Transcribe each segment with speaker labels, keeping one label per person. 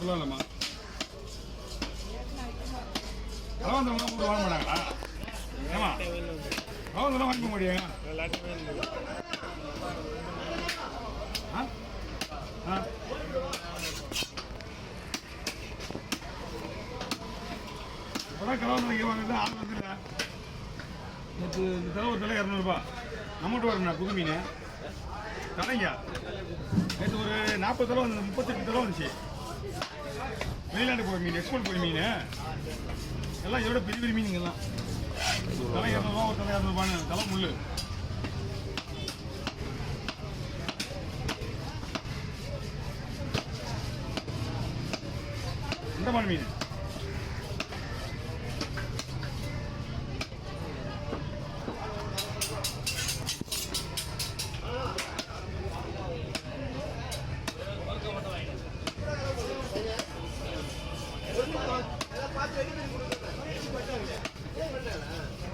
Speaker 1: இல்லைம்மா கலவந்தெல்லாம் கூட வாங்க மாட்டாங்களா? ஏமா கலவந்தெல்லாம் வாங்கிக்க முடியும். இப்போதான் கலவந்தம் இங்கே வாங்குறது ஆள் வந்துடுற. நேற்று இந்த தலை ஒரு தலை 200 நம்மகிட்ட வரணும் புது மீன் தலைங்க. நேற்று ஒரு 40 தலை வந்து 38 தலை வந்துச்சு. வெளிநாட்டு போய் மீன் எக்ஸ்போர்ட் போய் மீன் எல்லாம் இதோட பெரிய பெரிய மீனுங்கெல்லாம் தலை 200 ஒரு தலை 200 தலை முள்ளு. இந்த மாதிரி மீன்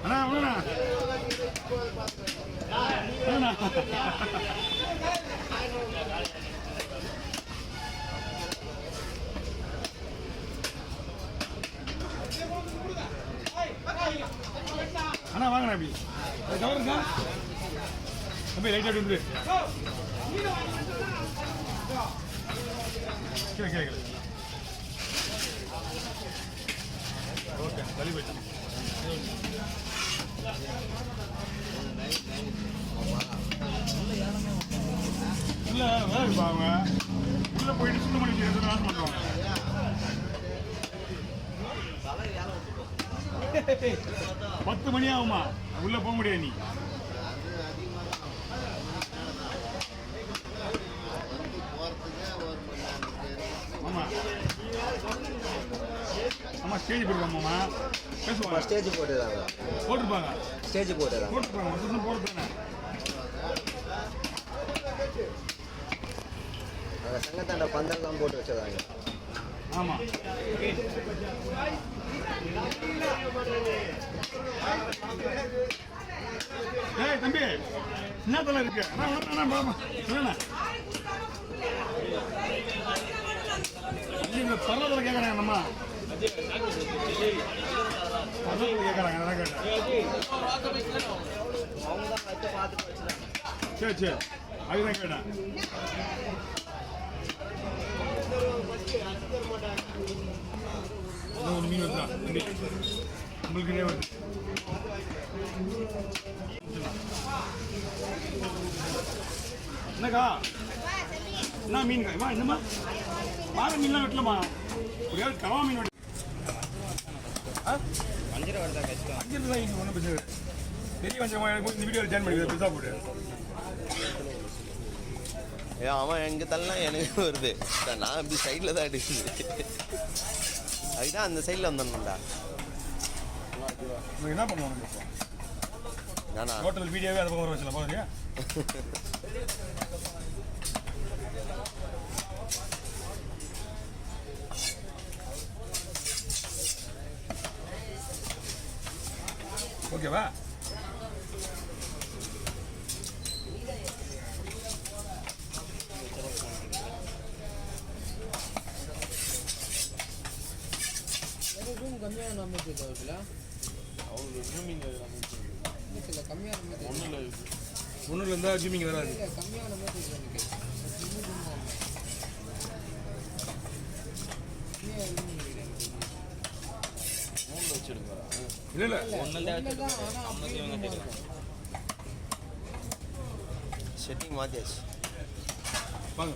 Speaker 1: அண்ணா அண்ணா அண்ணா அண்ணா வாங்கண்ணா அப்படி அது கவருங்க அப்படி லைட் ஆகிட்டு வந்து கீழே கீழே கீழே ஓகே வலி போயிட்டு இல்லை வேலை அவங்க உள்ளே போயிட்டு சுத்தம் பண்ணி நாசம் பண்ணுவாங்க. 10 மணி ஆகுமா உள்ள போக முடியாது நீ. ஆமா ஆமா ஸ்டேஜ் போட்டுருக்காமா பேசுவாங்க.
Speaker 2: ஸ்டேஜ் போட்டுருக்காங்க
Speaker 1: போட்டுருப்பாங்க
Speaker 2: ஸ்டேஜ் போட்டுருக்காங்க
Speaker 1: போட்டுருப்பாங்க மொத்தம் போட்டுருக்காங்க.
Speaker 2: அங்கே சங்கத்தாண்ட பந்தல்லாம் போட்டு வச்சிருக்காங்க.
Speaker 1: ஆமாம் ஏய் தம்பி என்ன தலை இருக்கு இந்த பரவத்தில் கேட்குறாங்க நம்ம பரவத்தில் கேட்குறாங்க அதான் கேட்டேன். சரி சரி அதுதான் கேட்டேன். ஒரு மீன் வந்தா உங்களுக்கு வருது. என்னக்கா என்ன மீன்க்கா என்னம்மா மாற மீன்லாம் வெட்டலமா ஒரே கவா மீன் வெட்ட
Speaker 2: வஞ்சிரம் வருதா கஷ்டம்.
Speaker 1: வஞ்சிரம் தான் இங்கே ஒன்றும் பிரச்சனை பெரிய வஞ்சரம் இந்த வீடியோவில் ஜாயின் பண்ணி பெருசாக போட்டு
Speaker 2: அவன் எங்க தள்ளலாம் எனக்கு வருது. நான் இப்படி சைடில் தான் அடிக்குது. அதுதான் அந்த சைடில் வந்துடணும்டா.
Speaker 1: என்ன பண்ணுவாங்க
Speaker 2: நானா
Speaker 1: ஹோட்டல் வீடியோவே அதை வர வச்சல போறியா? ஓகேவா?
Speaker 3: கம்மியான அமைப்பு இருக்குல்ல
Speaker 1: அவங்களுக்கு ஜூமிங்
Speaker 3: இல்லை கம்மியான
Speaker 1: ஒன்றுல இருந்தால் ஜூமிங் வராது.
Speaker 3: கம்மியான அமைப்பு இருக்கு
Speaker 1: இல்லை இல்லை
Speaker 2: செட்டிங் மாற்றியாச்சு
Speaker 1: வாங்க.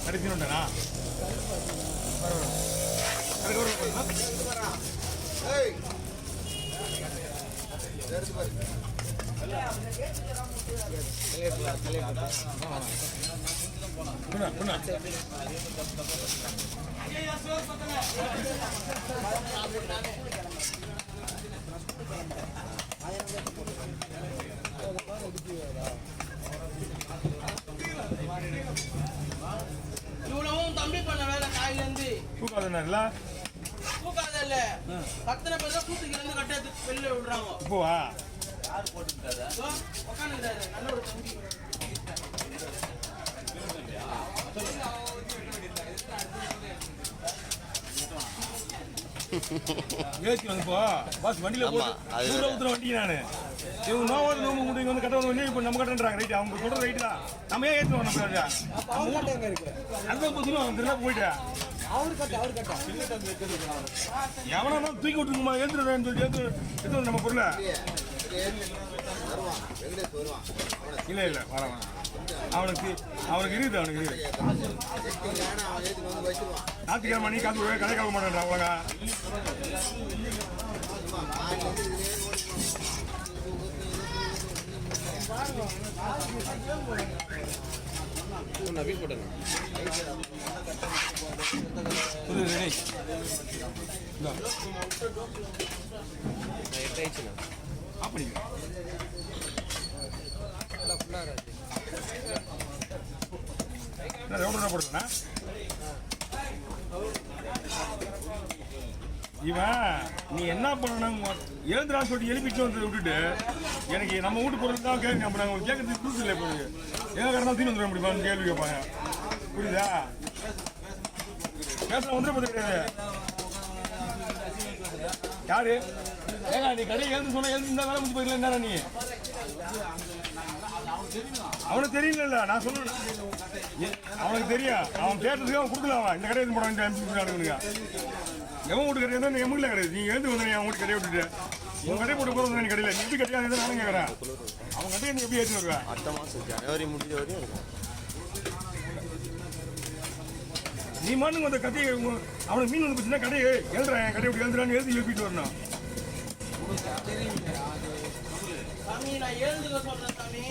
Speaker 1: அடிக்கணும்டா
Speaker 2: எடுத்து பாரு
Speaker 1: புண்ணா புண்ணா
Speaker 4: இவ்வளவும் தம்பி பண்ண வேலை காயிலேருந்து
Speaker 1: தூக்காதுண்ணா
Speaker 4: தூக்காத இல்ல பத்தனை பேர் தான் கூத்துக்கு இருந்து கட்ட வெளில விடுறாங்க
Speaker 1: இப்போவா
Speaker 4: உட்காந்துருக்காரு நல்ல ஒரு தம்பி
Speaker 1: ஏசி வந்துப்போ பஸ் வண்டியில போட்டு ஊத்துற வண்டி நானு இவங்க நோவாது நோம்பு கூட்டி வந்து கட்ட வந்து இப்போ நம்ம கட்டுறாங்க ரைட் அவங்க சொல்ற ரைட்டு தான் நம்ம ஏன் ஏற்றுவோம் நம்ம அந்த பஸ்ஸும் அவங்க திரும்ப போயிட்டேன் எவனா தூக்கி விட்டுருக்குமா ஏற்றுறேன்னு சொல்லி எடுத்து நம்ம பொருளை இல்லை இல்லை வர அவனுக்கு இருக்குது அவனுக்கு இருக்குது ஞாயிற்றுக்கிழமை நீ காசு கடை கலக்க மாட்டேன் அவ்வளோங்க
Speaker 3: நவீன் போட்டேன் எட்டாயிடுச்சுண்ணா
Speaker 1: அப்படிங்க
Speaker 3: ஃபுல்லாக
Speaker 1: ரவுண்டா போடுறேண்ணா இவன் நீ என்ன பண்ணணும் எழுந்துடான்னு சொல்லிட்டு எழுப்பிட்டு வந்து விட்டுட்டு எனக்கு நம்ம வீட்டு பொருள் தான் கேள்வி நம்ம நாங்கள் கேட்கறதுக்கு புதுசு இல்லை இப்போ எங்க கடனா தீனு வந்துட முடியுமான்னு கேள்வி கேட்பாங்க புரியுதா பேசலாம் வந்துட போது கிடையாது யாரு ஏங்க நீ கடையை எழுந்து சொன்ன எழுந்து இந்த வேலை முடிச்சு போயிடல என்ன நீ அவனுக்கு தெரியல நான் சொன்னேன் அவனுக்கு தெரியும் அவன் கேட்டதுக்கு அவன் கொடுக்கல அவன் இந்த கடையை போட வேண்டிய எவன் வீட்டு கடையா தான் என் வீட்டில் கிடையாது நீ எழுந்து வந்த அவன் வீட்டு கடையை விட்டுட்டு உன் கடையை போட்டு போகிறது நீ கடையில் நீ எப்படி கடையாது நானும் கேட்குறேன் அவன் கடையை நீ எப்படி ஏற்றி வருவேன்
Speaker 2: அடுத்த மாதம் ஜனவரி முடிஞ்ச வரையும் இருக்கும்
Speaker 1: நீ மாட்டுங்க அந்த கதையை அவனுக்கு மீன் வந்து போச்சுன்னா கடையை எழுதுறேன் என் கடையை எப்படி எழுதுறான்னு எழுதி எழுப்பிட்டு வரணும்
Speaker 4: சாமி நான் எழுந்துக்க சொல்றேன் சாமி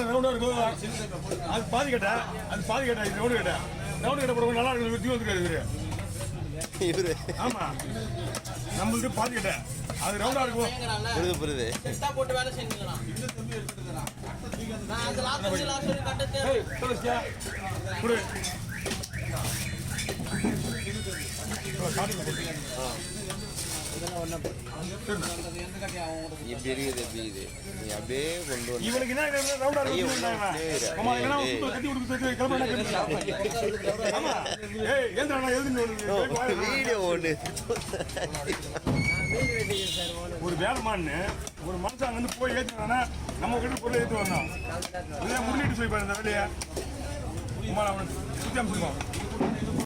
Speaker 1: ரவுண்டா இருக்கும் அது பாதி கேட்டா இது ரவுண்டு கேட்டா ரவுண்டு கேட்ட போடுவோம் நல்லா இருக்கு தீ வந்துருக்காரு
Speaker 2: இவரு
Speaker 1: ஆமா நம்மளுக்கு பாதி கேட்ட அது ரவுண்டா இருக்கும்
Speaker 2: புரியுது
Speaker 4: செட்டா போட்டு வேலை செஞ்சுக்கலாம் நான் அந்த லாஸ்ட் சொல்லி கட்டத்தை
Speaker 2: இப்படி இருக்குது எப்படி இது நீ அப்படியே கொண்டு வந்து
Speaker 1: இவனுக்கு என்ன ரவுண்டா
Speaker 2: வீடியோ ஓடு
Speaker 1: ஒரு வேலைமான்னு ஒரு மனுஷன் வந்து போய் ஏற்றுனா நம்ம கிட்ட பொருளை ஏற்று வரணும் இல்லை முன்னிட்டு போய் பாரு இந்த வேலையை அவனுக்கு சுத்தி அமைச்சிருக்கோம்